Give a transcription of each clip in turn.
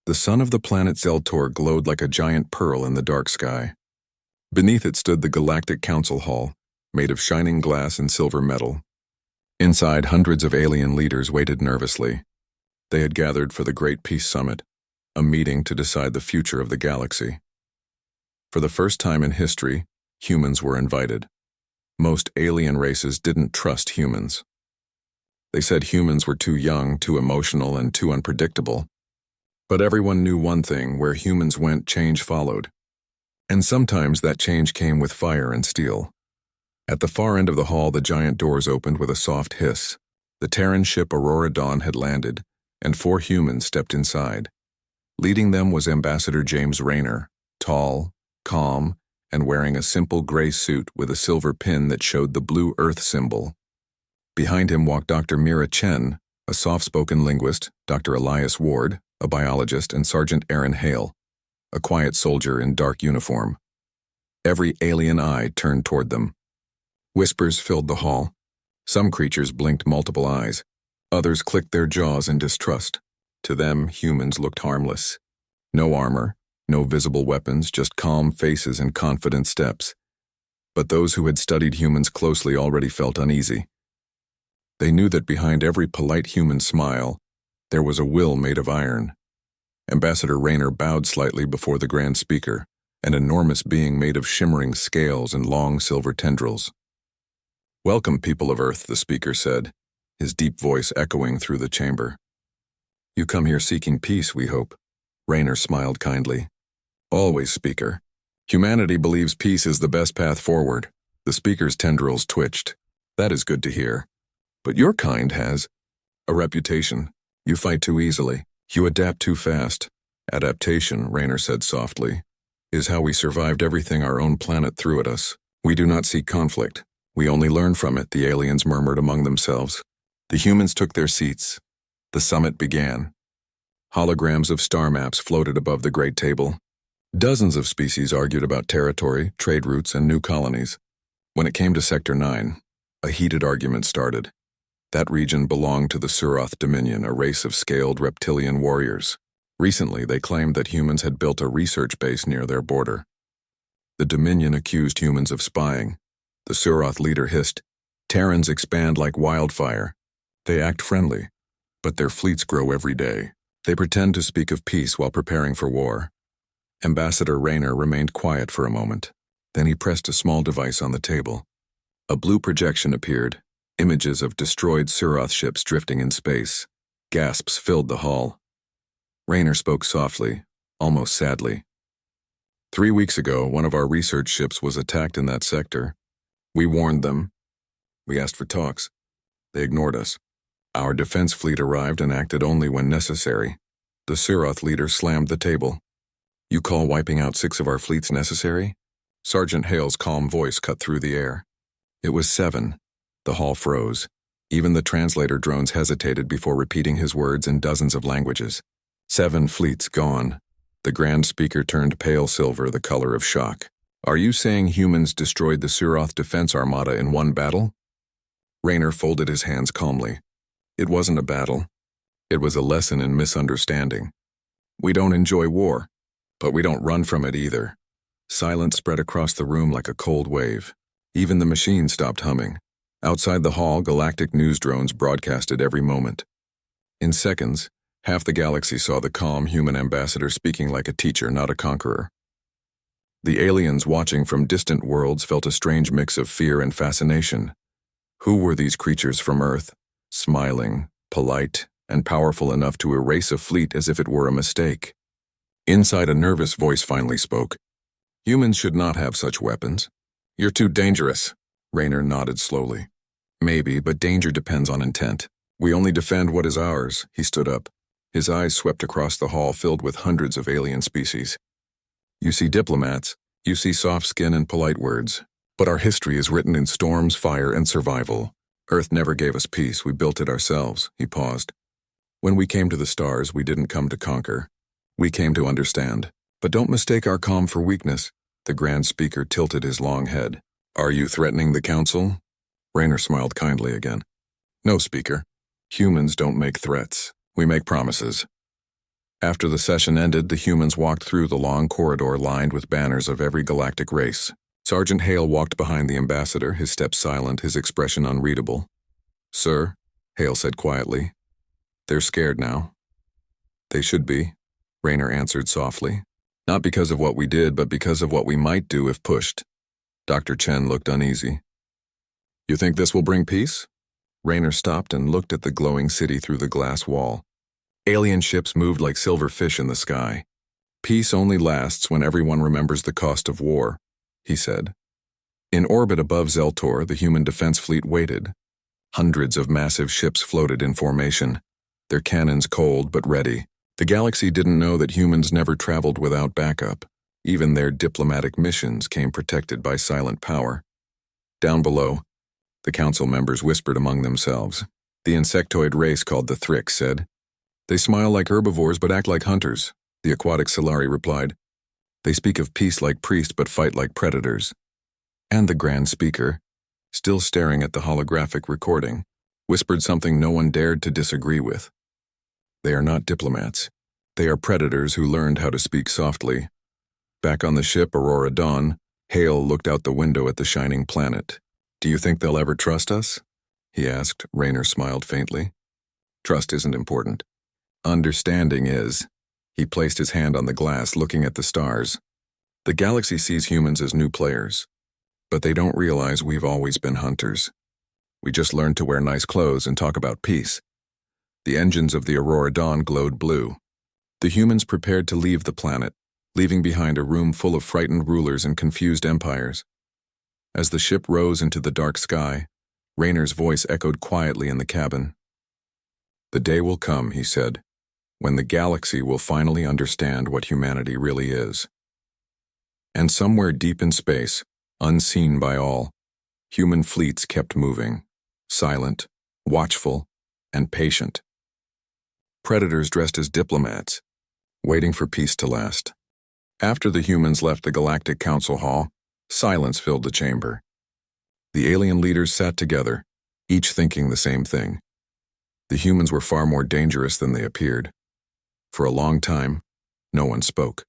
The sun of the planet Zeltor glowed like a giant pearl in the dark sky. Beneath it stood the Galactic Council Hall, made of shining glass and silver metal. Inside, hundreds of alien leaders waited nervously. They had gathered for the Great Peace Summit, a meeting to decide the future of the galaxy. For the first time in history, humans were invited. Most alien races didn't trust humans. They said humans were too young, too emotional, and too unpredictable. But everyone knew one thing: where humans went, change followed. And sometimes that change came with fire and steel. At the far end of the hall, the giant doors opened with a soft hiss. The Terran ship Aurora Dawn had landed, and 4 humans stepped inside. Leading them was Ambassador James Raynor, tall, calm, and wearing a simple gray suit with a silver pin that showed the blue Earth symbol. Behind him walked Dr. Mira Chen, a soft-spoken linguist, Dr. Elias Ward, a biologist, and Sergeant Aaron Hale, a quiet soldier in dark uniform. Every alien eye turned toward them. Whispers filled the hall. Some creatures blinked multiple eyes. Others clicked their jaws in distrust. To them, humans looked harmless. No armor, no visible weapons, just calm faces and confident steps. But those who had studied humans closely already felt uneasy. They knew that behind every polite human smile, there was a will made of iron. Ambassador Raynor bowed slightly before the Grand Speaker, an enormous being made of shimmering scales and long silver tendrils. "Welcome, people of Earth," the speaker said, his deep voice echoing through the chamber. "You come here seeking peace, we hope." Raynor smiled kindly. "Always, Speaker. Humanity believes peace is the best path forward." The speaker's tendrils twitched. "That is good to hear. But your kind has a reputation. You fight too easily. You adapt too fast." "Adaptation," Raynor said softly, "is how we survived everything our own planet threw at us. We do not seek conflict. We only learn from it," the aliens murmured among themselves. The humans took their seats. The summit began. Holograms of star maps floated above the great table. Dozens of species argued about territory, trade routes, and new colonies. When it came to Sector 9, a heated argument started. That region belonged to the Suroth Dominion, a race of scaled reptilian warriors. Recently, they claimed that humans had built a research base near their border. The Dominion accused humans of spying. The Suroth leader hissed, "Terrans expand like wildfire. They act friendly, but their fleets grow every day. They pretend to speak of peace while preparing for war." Ambassador Raynor remained quiet for a moment. Then he pressed a small device on the table. A blue projection appeared. Images of destroyed Suroth ships drifting in space. Gasps filled the hall. Raynor spoke softly, almost sadly. 3 weeks ago, one of our research ships was attacked in that sector. We warned them. We asked for talks. They ignored us. Our defense fleet arrived and acted only when necessary. The Suroth leader slammed the table. "You call wiping out 6 of our fleets necessary?" Sergeant Hale's calm voice cut through the air. "It was 7. The hall froze. Even the translator drones hesitated before repeating his words in dozens of languages. 7 fleets gone. The Grand Speaker turned pale silver, the color of shock. "Are you saying humans destroyed the Suroth Defense Armada in one battle?" Raynor folded his hands calmly. "It wasn't a battle. It was a lesson in misunderstanding. We don't enjoy war, but we don't run from it either." Silence spread across the room like a cold wave. Even the machine stopped humming. Outside the hall, galactic news drones broadcasted every moment. In seconds, half the galaxy saw the calm human ambassador speaking like a teacher, not a conqueror. The aliens watching from distant worlds felt a strange mix of fear and fascination. Who were these creatures from Earth, smiling, polite, and powerful enough to erase a fleet as if it were a mistake? Inside, a nervous voice finally spoke. "Humans should not have such weapons. You're too dangerous." Raynor nodded slowly. "Maybe, but danger depends on intent. We only defend what is ours." He stood up. His eyes swept across the hall filled with hundreds of alien species. "You see diplomats, you see soft skin and polite words. But our history is written in storms, fire, and survival. Earth never gave us peace, we built it ourselves." He paused. "When we came to the stars, we didn't come to conquer. We came to understand. But don't mistake our calm for weakness." The Grand Speaker tilted his long head. "Are you threatening the Council?" Raynor smiled kindly again. "No, Speaker. Humans don't make threats. We make promises." After the session ended, the humans walked through the long corridor lined with banners of every galactic race. Sergeant Hale walked behind the ambassador, his step silent, his expression unreadable. "Sir," Hale said quietly, "they're scared now." "They should be," Rayner answered softly. "Not because of what we did, but because of what we might do if pushed." Dr. Chen looked uneasy. "You think this will bring peace?" Rayner stopped and looked at the glowing city through the glass wall. Alien ships moved like silver fish in the sky. "Peace only lasts when everyone remembers the cost of war," he said. In orbit above Zeltor, the human defense fleet waited. Hundreds of massive ships floated in formation, their cannons cold but ready. The galaxy didn't know that humans never traveled without backup. Even their diplomatic missions came protected by silent power. Down below, the council members whispered among themselves. The insectoid race called the Thrix said, "They smile like herbivores but act like hunters." The aquatic Solari replied, "They speak of peace like priests but fight like predators." And the Grand Speaker, still staring at the holographic recording, whispered something no one dared to disagree with. "They are not diplomats. They are predators who learned how to speak softly." Back on the ship Aurora Dawn, Hale looked out the window at the shining planet. "Do you think they'll ever trust us?" he asked. Rayner smiled faintly. "Trust isn't important. Understanding is." He placed his hand on the glass, looking at the stars. "The galaxy sees humans as new players, but they don't realize we've always been hunters. We just learned to wear nice clothes and talk about peace." The engines of the Aurora Dawn glowed blue. The humans prepared to leave the planet, leaving behind a room full of frightened rulers and confused empires. As the ship rose into the dark sky, Rayner's voice echoed quietly in the cabin. "The day will come," he said, "when the galaxy will finally understand what humanity really is." And somewhere deep in space, unseen by all, human fleets kept moving, silent, watchful, and patient. Predators dressed as diplomats, waiting for peace to last. After the humans left the Galactic Council Hall, silence filled the chamber. The alien leaders sat together, each thinking the same thing. The humans were far more dangerous than they appeared. For a long time, no one spoke.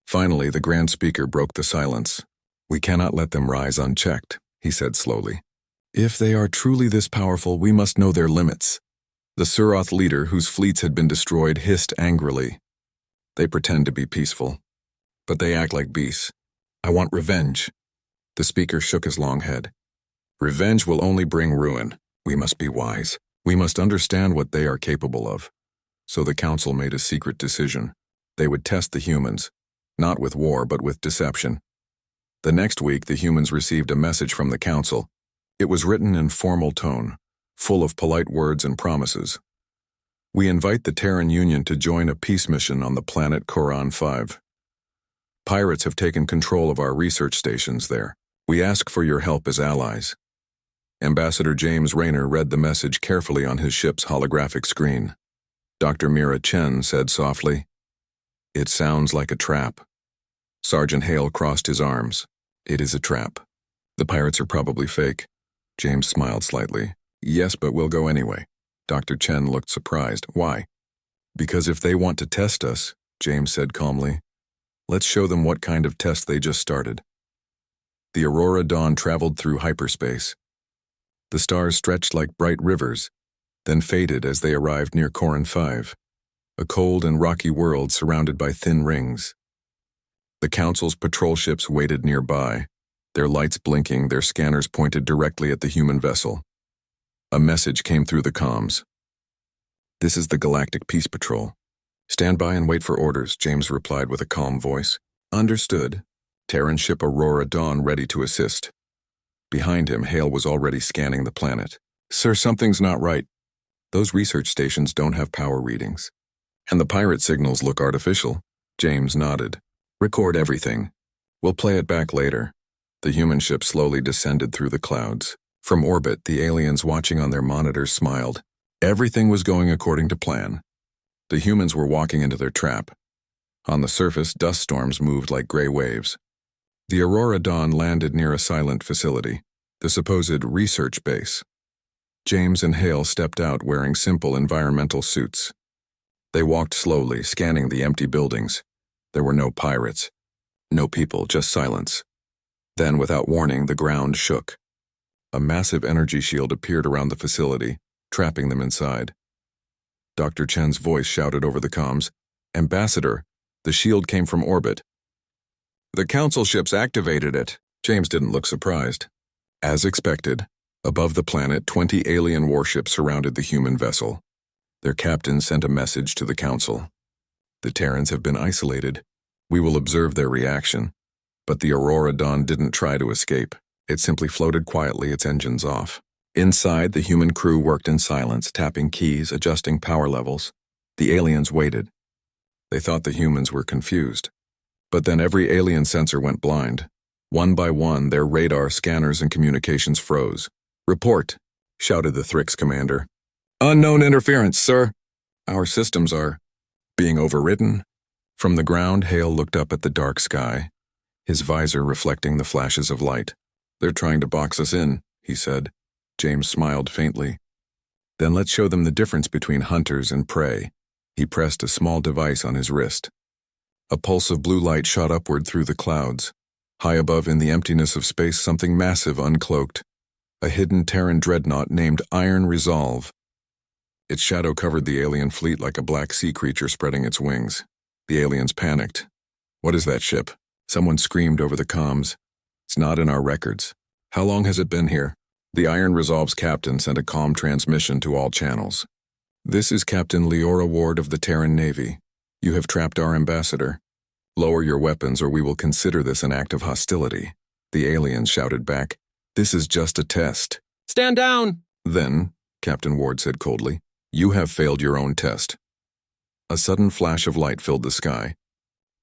Finally, the Grand Speaker broke the silence. "We cannot let them rise unchecked," he said slowly. "If they are truly this powerful, we must know their limits." The Suroth leader, whose fleets had been destroyed, hissed angrily. "They pretend to be peaceful, but they act like beasts. I want revenge." The speaker shook his long head. "Revenge will only bring ruin. We must be wise. We must understand what they are capable of." So the council made a secret decision. They would test the humans, not with war but with deception. The next week, the humans received a message from the council. It was written in formal tone, full of polite words and promises. "We invite the Terran Union to join a peace mission on the planet Koran 5. Pirates have taken control of our research stations there. We ask for your help as allies." Ambassador James Rayner read the message carefully on his ship's holographic screen. Dr. Mira Chen said softly, "It sounds like a trap." Sergeant Hale crossed his arms. "It is a trap. The pirates are probably fake." James smiled slightly. "Yes, but we'll go anyway." Dr. Chen looked surprised. "Why?" "Because if they want to test us," James said calmly, "let's show them what kind of test they just started." The Aurora Dawn traveled through hyperspace. The stars stretched like bright rivers, then faded as they arrived near Koran 5, a cold and rocky world surrounded by thin rings. The Council's patrol ships waited nearby, their lights blinking, their scanners pointed directly at the human vessel. A message came through the comms. "This is the Galactic Peace Patrol. Stand by and wait for orders," James replied with a calm voice. "Understood." Terran ship Aurora Dawn ready to assist. Behind him, Hale was already scanning the planet. "Sir, something's not right. Those research stations don't have power readings. And the pirate signals look artificial." James nodded. "Record everything. We'll play it back later." The human ship slowly descended through the clouds. From orbit, the aliens watching on their monitors smiled. Everything was going according to plan. The humans were walking into their trap. On the surface, dust storms moved like gray waves. The Aurora Dawn landed near a silent facility, the supposed research base. James and Hale stepped out wearing simple environmental suits. They walked slowly, scanning the empty buildings. There were no pirates. No people, just silence. Then, without warning, the ground shook. A massive energy shield appeared around the facility, trapping them inside. Dr. Chen's voice shouted over the comms, "Ambassador, the shield came from orbit." "The council ships activated it." James didn't look surprised. As expected, above the planet, 20 alien warships surrounded the human vessel. Their captain sent a message to the council. "The Terrans have been isolated. We will observe their reaction." But the Aurora Dawn didn't try to escape. It simply floated quietly, its engines off. Inside, the human crew worked in silence, tapping keys, adjusting power levels. The aliens waited. They thought the humans were confused. But then every alien sensor went blind. One by one, their radar, scanners, and communications froze. "Report," shouted the Thrix commander. "Unknown interference, sir. Our systems are being overridden." From the ground, Hale looked up at the dark sky, his visor reflecting the flashes of light. "They're trying to box us in," he said. James smiled faintly. "Then let's show them the difference between hunters and prey." He pressed a small device on his wrist. A pulse of blue light shot upward through the clouds. High above in the emptiness of space, something massive uncloaked. A hidden Terran dreadnought named Iron Resolve. Its shadow covered the alien fleet like a black sea creature spreading its wings. The aliens panicked. "What is that ship?" Someone screamed over the comms. "It's not in our records." "How long has it been here?" The Iron Resolve's captain sent a calm transmission to all channels. "This is Captain Leora Ward of the Terran Navy. You have trapped our ambassador. Lower your weapons or we will consider this an act of hostility." The aliens shouted back, "This is just a test." "Stand down!" "Then," Captain Ward said coldly, "you have failed your own test." A sudden flash of light filled the sky.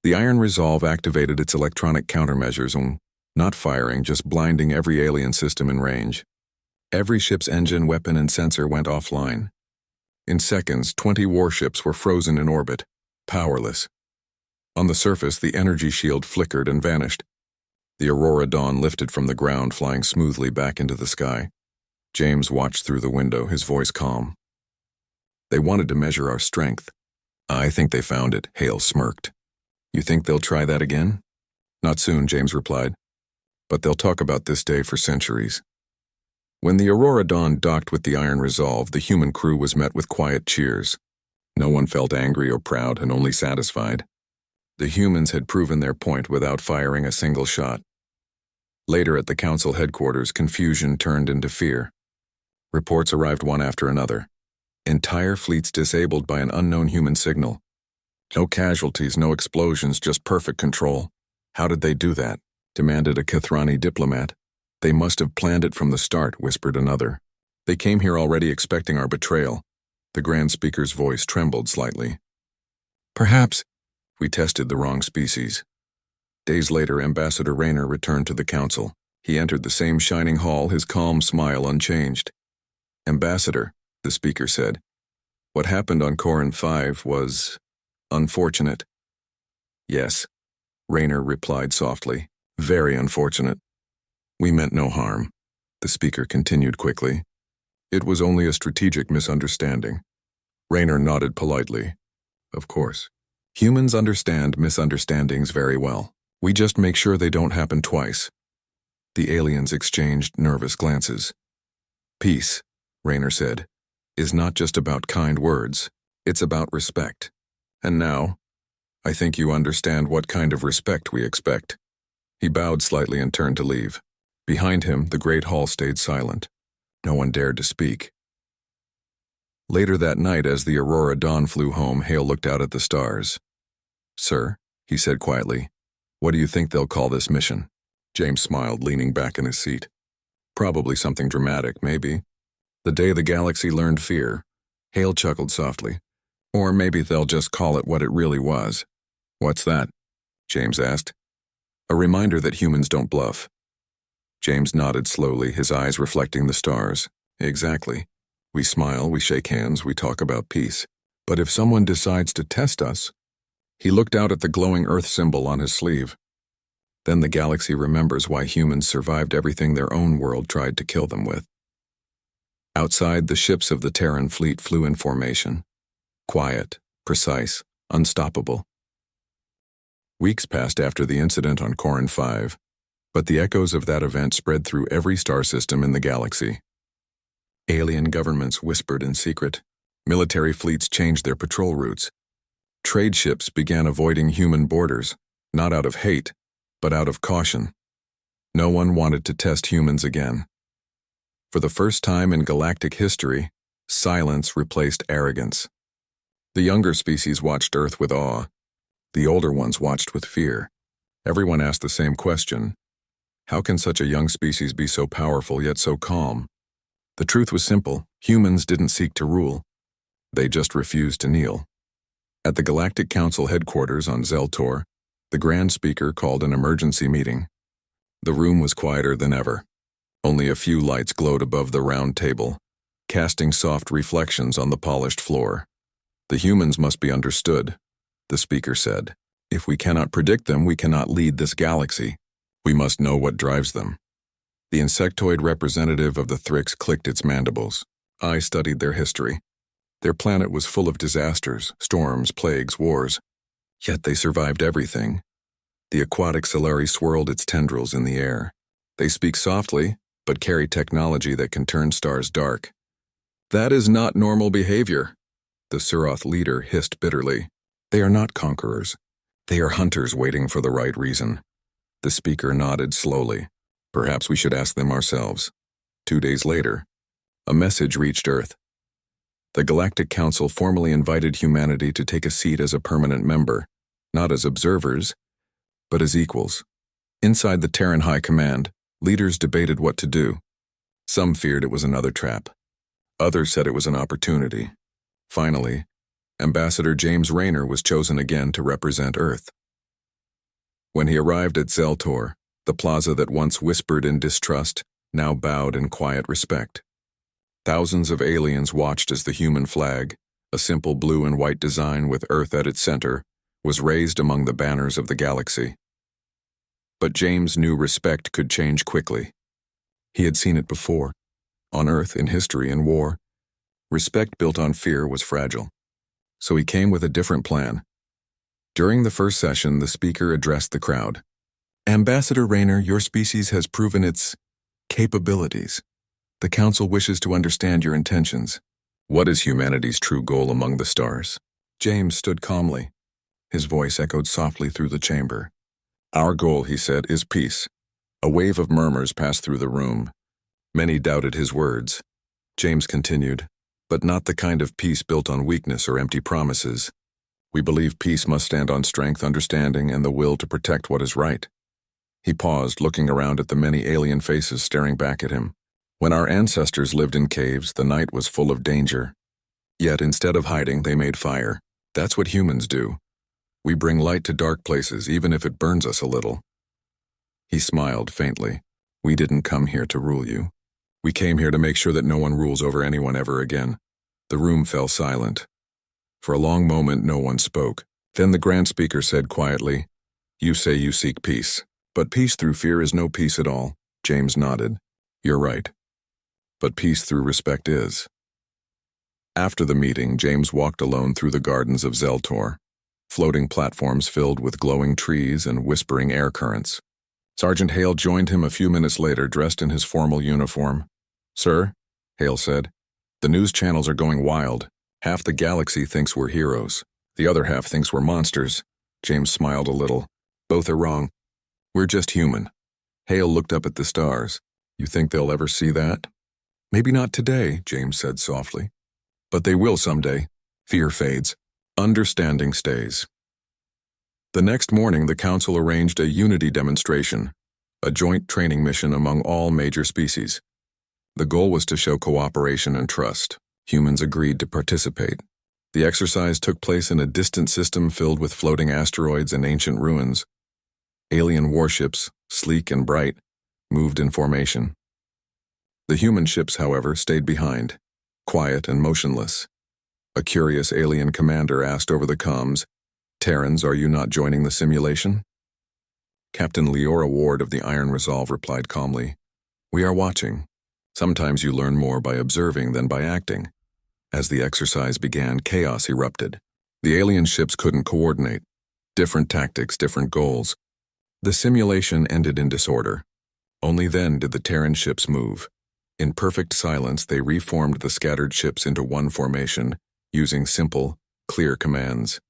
The Iron Resolve activated its electronic countermeasures and, not firing, just blinding every alien system in range. Every ship's engine, weapon, and sensor went offline. In seconds, 20 warships were frozen in orbit, powerless. On the surface, the energy shield flickered and vanished. The Aurora Dawn lifted from the ground, flying smoothly back into the sky. James watched through the window, his voice calm. "They wanted to measure our strength." "I think they found it," Hale smirked. "You think they'll try that again?" "Not soon," James replied. "But they'll talk about this day for centuries." When the Aurora Dawn docked with the Iron Resolve, the human crew was met with quiet cheers. No one felt angry or proud, and only satisfied. The humans had proven their point without firing a single shot. Later at the council headquarters, confusion turned into fear. Reports arrived one after another. Entire fleets disabled by an unknown human signal. No casualties, no explosions, just perfect control. "How did they do that?" demanded a Kathrani diplomat. "They must have planned it from the start," whispered another. "They came here already expecting our betrayal." The Grand Speaker's voice trembled slightly. "Perhaps we tested the wrong species." Days later, Ambassador Rayner returned to the council. He entered the same shining hall, his calm smile unchanged. "Ambassador," the speaker said, "what happened on Corin 5 was unfortunate." "Yes," Rayner replied softly. "Very unfortunate. We meant no harm," the speaker continued quickly. "It was only a strategic misunderstanding." Rayner nodded politely. "Of course. Humans understand misunderstandings very well. We just make sure they don't happen twice." The aliens exchanged nervous glances. "Peace," Rayner said, "is not just about kind words. It's about respect. And now, I think you understand what kind of respect we expect." He bowed slightly and turned to leave. Behind him, the great hall stayed silent. No one dared to speak. Later that night, as the Aurora Dawn flew home, Hale looked out at the stars. "Sir," he said quietly, "what do you think they'll call this mission?" James smiled, leaning back in his seat. "Probably something dramatic, maybe. The day the galaxy learned fear." Hale chuckled softly. "Or maybe they'll just call it what it really was." "What's that?" James asked. "A reminder that humans don't bluff." James nodded slowly, his eyes reflecting the stars. "Exactly. We smile, we shake hands, we talk about peace. But if someone decides to test us..." He looked out at the glowing Earth symbol on his sleeve. "Then the galaxy remembers why humans survived everything their own world tried to kill them with." Outside, the ships of the Terran fleet flew in formation. Quiet, precise, unstoppable. Weeks passed after the incident on Corin 5, but the echoes of that event spread through every star system in the galaxy. Alien governments whispered in secret. Military fleets changed their patrol routes. Trade ships began avoiding human borders, not out of hate, but out of caution. No one wanted to test humans again. For the first time in galactic history, silence replaced arrogance. The younger species watched Earth with awe. The older ones watched with fear. Everyone asked the same question. How can such a young species be so powerful yet so calm? The truth was simple. Humans didn't seek to rule. They just refused to kneel. At the Galactic Council headquarters on Zeltor, the Grand Speaker called an emergency meeting. The room was quieter than ever. Only a few lights glowed above the round table, casting soft reflections on the polished floor. The humans must be understood, the speaker said. If we cannot predict them, we cannot lead this galaxy. We must know what drives them. The insectoid representative of the Thrix clicked its mandibles. I studied their history. Their planet was full of disasters, storms, plagues, wars. Yet they survived everything. The aquatic Solari swirled its tendrils in the air. They speak softly, but carry technology that can turn stars dark. That is not normal behavior, the Suroth leader hissed bitterly. They are not conquerors. They are hunters waiting for the right reason. The speaker nodded slowly. Perhaps we should ask them ourselves. 2 days later, a message reached Earth. The Galactic Council formally invited humanity to take a seat as a permanent member, not as observers, but as equals. Inside the Terran High Command, leaders debated what to do. Some feared it was another trap. Others said it was an opportunity. Finally, Ambassador James Raynor was chosen again to represent Earth. When he arrived at Zeltor, the plaza that once whispered in distrust now bowed in quiet respect. Thousands of aliens watched as the human flag, a simple blue and white design with Earth at its center, was raised among the banners of the galaxy. But James knew respect could change quickly. He had seen it before. On Earth, in history and war, respect built on fear was fragile. So he came with a different plan. During the first session, the speaker addressed the crowd. Ambassador Raynor, your species has proven its capabilities. The Council wishes to understand your intentions. What is humanity's true goal among the stars? James stood calmly. His voice echoed softly through the chamber. Our goal, he said, is peace. A wave of murmurs passed through the room. Many doubted his words. James continued, but not the kind of peace built on weakness or empty promises. We believe peace must stand on strength, understanding, and the will to protect what is right. He paused, looking around at the many alien faces staring back at him. When our ancestors lived in caves, the night was full of danger. Yet instead of hiding, they made fire. That's what humans do. We bring light to dark places, even if it burns us a little. He smiled faintly. We didn't come here to rule you. We came here to make sure that no one rules over anyone ever again. The room fell silent. For a long moment, no one spoke. Then the Grand Speaker said quietly, You say you seek peace, but peace through fear is no peace at all. James nodded. You're right. But peace through respect is. After the meeting, James walked alone through the gardens of Zeltor, floating platforms filled with glowing trees and whispering air currents. Sergeant Hale joined him a few minutes later, dressed in his formal uniform. Sir, Hale said, the news channels are going wild. Half the galaxy thinks we're heroes. The other half thinks we're monsters. James smiled a little. Both are wrong. We're just human. Hale looked up at the stars. You think they'll ever see that? Maybe not today, James said softly. But they will someday. Fear fades. Understanding stays. The next morning, the Council arranged a unity demonstration, a joint training mission among all major species. The goal was to show cooperation and trust. Humans agreed to participate. The exercise took place in a distant system filled with floating asteroids and ancient ruins. Alien warships, sleek and bright, moved in formation. The human ships, however, stayed behind, quiet and motionless. A curious alien commander asked over the comms, Terrans, are you not joining the simulation? Captain Leora Ward of the Iron Resolve replied calmly, We are watching. Sometimes you learn more by observing than by acting. As the exercise began, chaos erupted. The alien ships couldn't coordinate. Different tactics, different goals. The simulation ended in disorder. Only then did the Terran ships move. In perfect silence, they reformed the scattered ships into one formation, using simple, clear commands.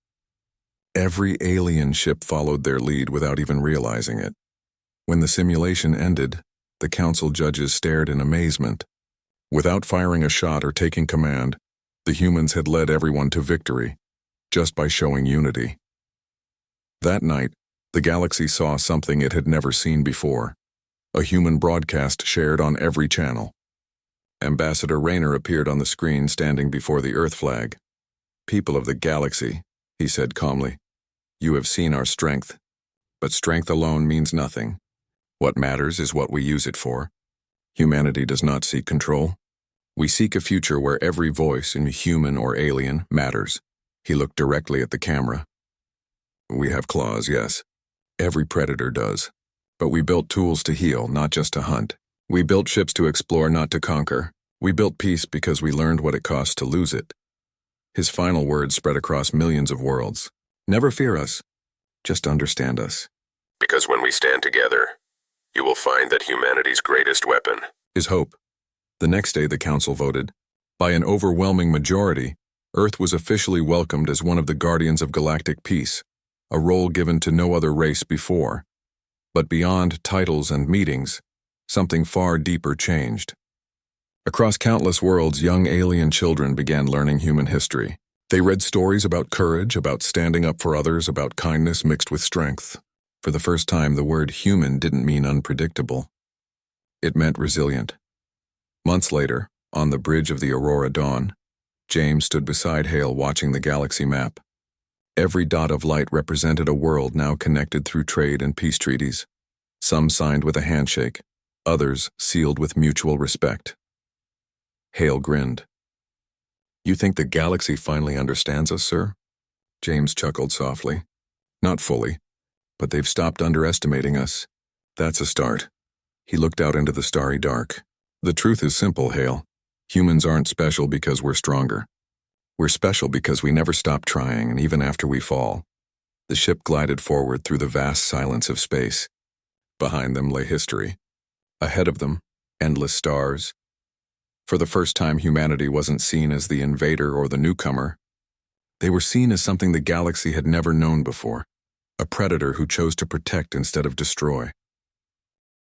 Every alien ship followed their lead without even realizing it. When the simulation ended, the council judges stared in amazement. Without firing a shot or taking command, the humans had led everyone to victory, just by showing unity. That night, the galaxy saw something it had never seen before. A human broadcast shared on every channel. Ambassador Raynor appeared on the screen standing before the Earth flag. "People of the galaxy," he said calmly, "you have seen our strength. But strength alone means nothing. What matters is what we use it for. Humanity does not seek control. We seek a future where every voice, human or alien, matters." He looked directly at the camera. "We have claws, yes. Every predator does. But we built tools to heal, not just to hunt. We built ships to explore, not to conquer. We built peace because we learned what it costs to lose it." His final words spread across millions of worlds. "Never fear us. Just understand us. Because when we stand together, you will find that humanity's greatest weapon is hope." The next day, the council voted. By an overwhelming majority, Earth was officially welcomed as one of the guardians of galactic peace, a role given to no other race before. But beyond titles and meetings, something far deeper changed. Across countless worlds, young alien children began learning human history. They read stories about courage, about standing up for others, about kindness mixed with strength. For the first time, the word human didn't mean unpredictable. It meant resilient. Months later, on the bridge of the Aurora Dawn, James stood beside Hale watching the galaxy map. Every dot of light represented a world now connected through trade and peace treaties. Some signed with a handshake, others sealed with mutual respect. Hale grinned. "You think the galaxy finally understands us, sir?" James chuckled softly. "Not fully, but they've stopped underestimating us. That's a start." He looked out into the starry dark. "The truth is simple, Hale. Humans aren't special because we're stronger. We're special because we never stop trying, and even after we fall." The ship glided forward through the vast silence of space. Behind them lay history. Ahead of them, endless stars. For the first time, humanity wasn't seen as the invader or the newcomer. They were seen as something the galaxy had never known before, a predator who chose to protect instead of destroy.